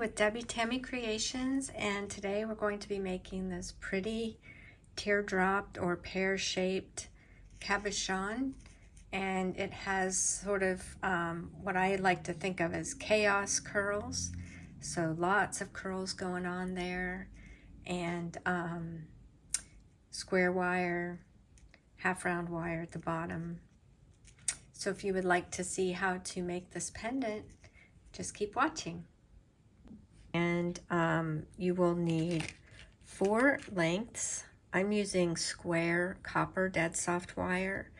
with Debbie Tammy Creations, and today we're going to be making this pretty teardrop or pear-shaped cabochon, and it has sort of what I like to think of as chaos curls. So lots of curls going on there, and square wire, half round wire at the bottom. So if you would like to see how to make this pendant, just keep watching. And you will need 4 lengths. I'm using square copper dead soft wire,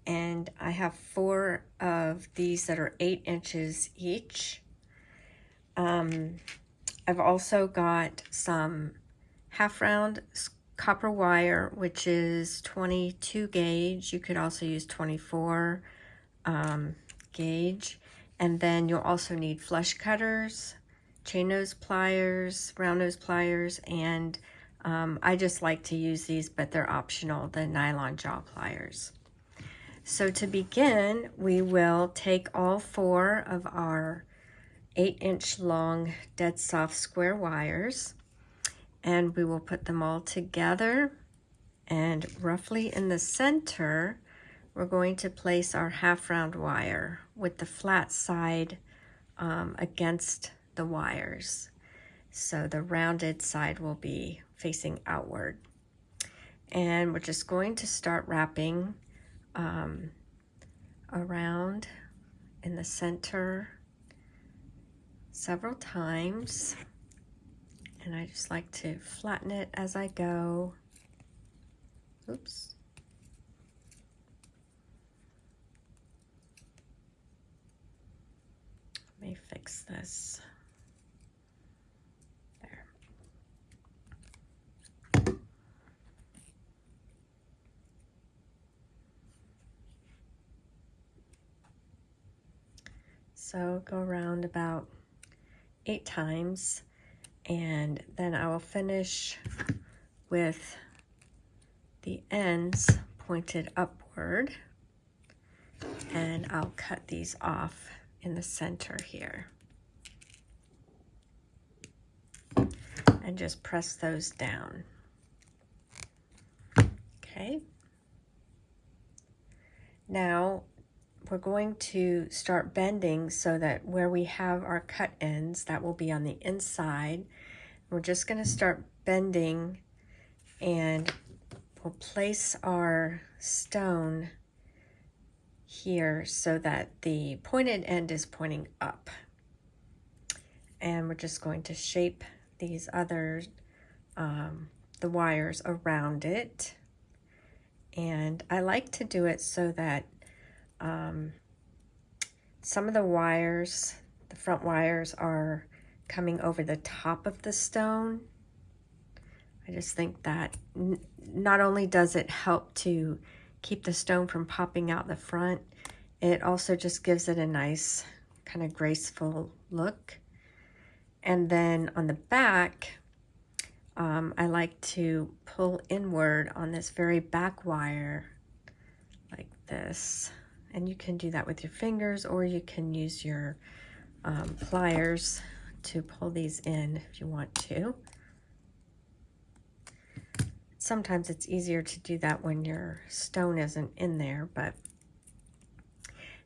and I have 4 of these that are 8 inches each. I've also got some half round copper wire, which is 22 gauge. You could also use 24 gauge. And then you'll also need flush cutters, chain nose pliers, round nose pliers, and I just like to use these, but they're optional, the nylon jaw pliers. So to begin, we will take all 4 of our 8-inch long dead soft square wires, and we will put them all together, and roughly in the center we're going to place our half round wire with the flat side against the wires. So the rounded side will be facing outward. And we're just going to start wrapping around in the center several times. And I just like to flatten it as I go. Oops. Let me fix this. There. So go around about 8 times, and then I will finish with the ends pointed upward, and I'll cut these off in the center here and just press those down. Okay, now we're going to start bending so that where we have our cut ends, that will be on the inside. We're just going to start bending, and we'll place our stone here so that the pointed end is pointing up. And we're just going to shape these other, the wires around it. And I like to do it so that some of the wires, the front wires, are coming over the top of the stone. I just think that not only does it help to keep the stone from popping out the front, it also just gives it a nice kind of graceful look. And then on the back, I like to pull inward on this very back wire like this. And you can do that with your fingers, or you can use your pliers to pull these in if you want to. Sometimes it's easier to do that when your stone isn't in there, but.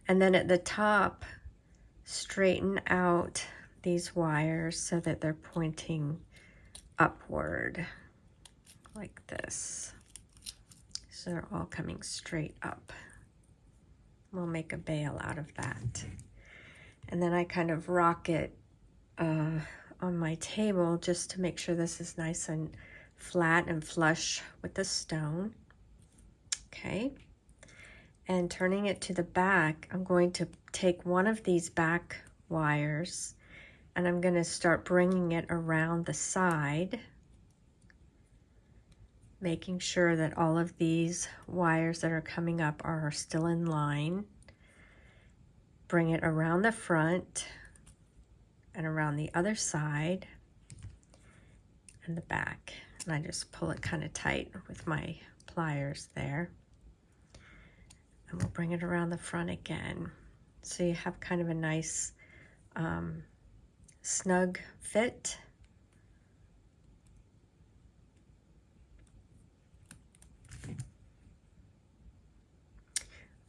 And then at the top, straighten out these wires so that they're pointing upward like this. So they're all coming straight up. We'll make a bail out of that. And then I kind of rock it on my table just to make sure this is nice and flat and flush with the stone. Okay. And turning it to the back, I'm going to take one of these back wires and I'm going to start bringing it around the side, making sure that all of these wires that are coming up are still in line. Bring it around the front and around the other side and the back. And I just pull it kind of tight with my pliers there. And we'll bring it around the front again. So you have kind of a nice snug fit.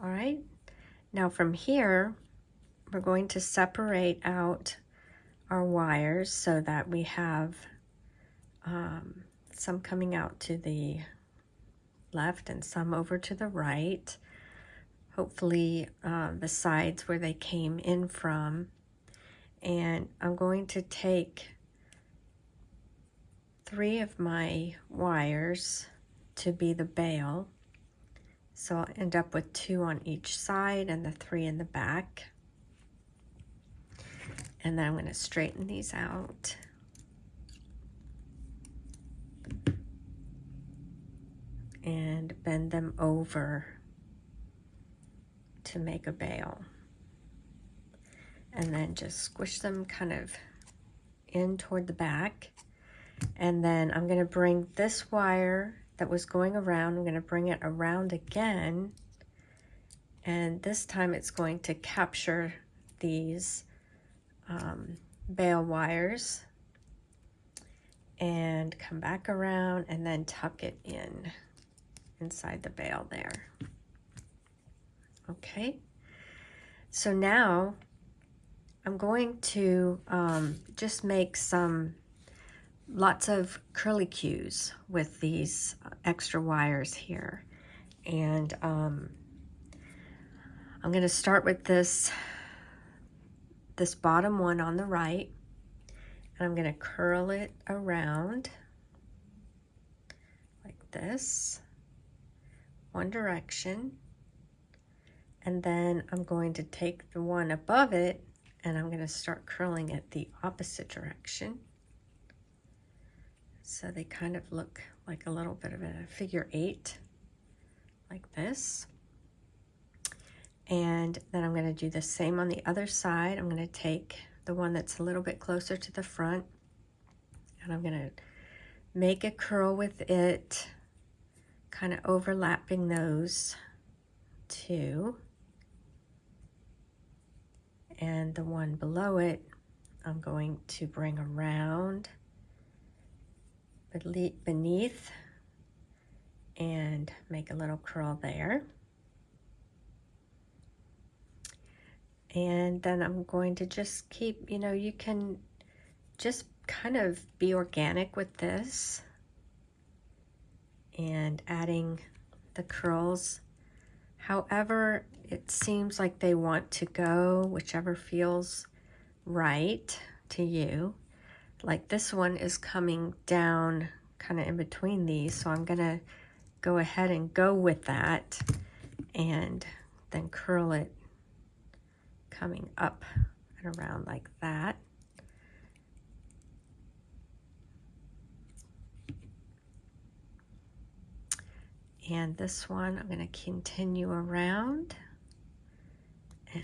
All right, now from here, we're going to separate out our wires so that we have some coming out to the left and some over to the right. Hopefully the sides where they came in from. And I'm going to take 3 of my wires to be the bail. So I'll end up with 2 on each side and the 3 in the back. And then I'm going to straighten these out. And bend them over to make a bail. And then just squish them kind of in toward the back. And then I'm going to bring this wire that was going around, I'm going to bring it around again. And this time it's going to capture these bail wires and come back around and then tuck it in inside the bail there. Okay, so now I'm going to just make lots of curlicues with these extra wires here. And I'm going to start with this bottom one on the right, and I'm going to curl it around like this, one direction, and then I'm going to take the one above it and I'm going to start curling it the opposite direction. So they kind of look like a little bit of a figure 8, like this. And then I'm going to do the same on the other side. I'm going to take the one that's a little bit closer to the front, and I'm going to make a curl with it, kind of overlapping those 2. And the one below it, I'm going to bring around beneath and make a little curl there. And then I'm going to just keep, you can just kind of be organic with this and adding the curls however it seems like they want to go, whichever feels right to you. Like this one is coming down kind of in between these, so I'm gonna go ahead and go with that and then curl it coming up and around like that. And this one I'm going to continue around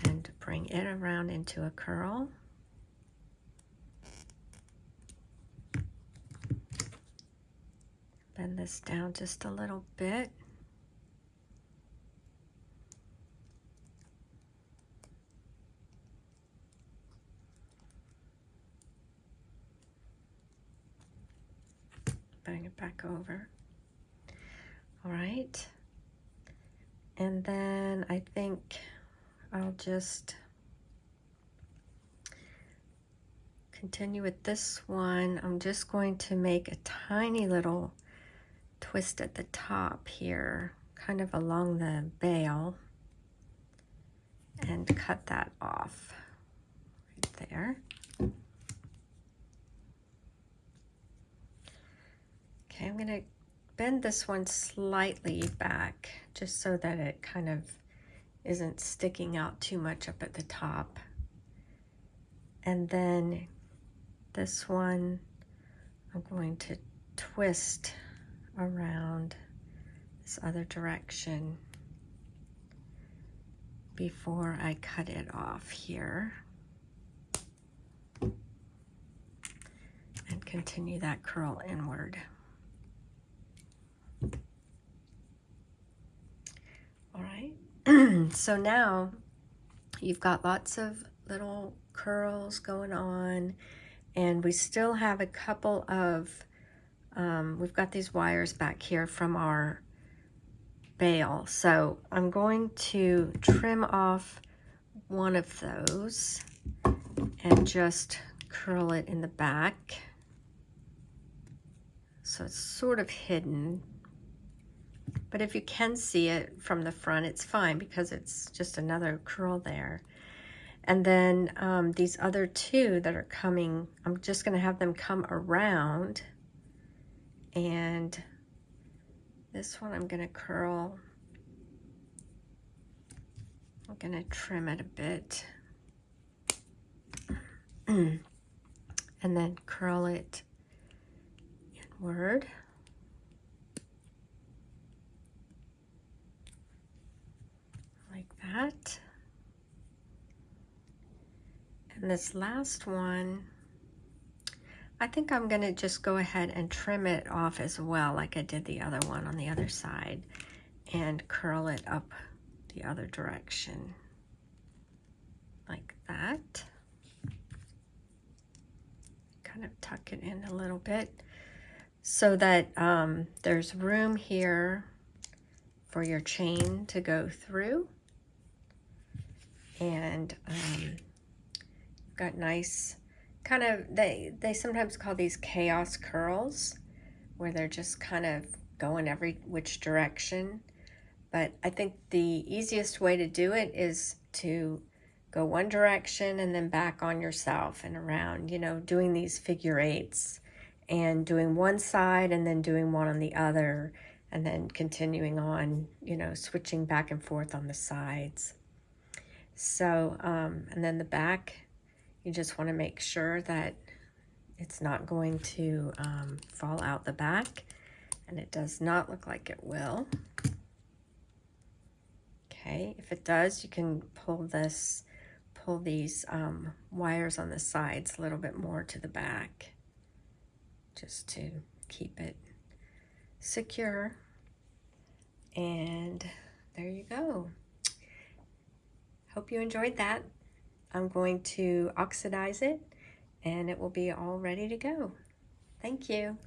and bring it around into a curl. Bend this down just a little bit. Bring it back over. All right. And then I think I'll just continue with this one. I'm just going to make a tiny little twist at the top here, kind of along the bail, and cut that off right there. Okay, I'm going to bend this one slightly back just so that it kind of isn't sticking out too much up at the top. And then this one I'm going to twist around this other direction before I cut it off here, and continue that curl inward. All right, so now you've got lots of little curls going on. And we still have a couple of, we've got these wires back here from our bail. So I'm going to trim off one of those and just curl it in the back. So it's sort of hidden. But if you can see it from the front, it's fine because it's just another curl there. And then these other two that are coming, I'm just going to have them come around. And this one I'm going to curl. I'm going to trim it a bit. And then curl it inward. Like that. And this last one, I think I'm going to just go ahead and trim it off as well, like I did the other one on the other side, and curl it up the other direction, like that. Kind of tuck it in a little bit so that there's room here for your chain to go through. And got nice kind of, they sometimes call these chaos curls, where they're just kind of going every which direction. But I think the easiest way to do it is to go one direction and then back on yourself and around, you know, doing these figure eights and doing one side and then doing one on the other, and then continuing on, you know, switching back and forth on the sides. So, and then the back, you just want to make sure that it's not going to fall out the back, and it does not look like it will. Okay, if it does, you can pull these wires on the sides a little bit more to the back, just to keep it secure. And there you go. Hope you enjoyed that. I'm going to oxidize it and it will be all ready to go. Thank you.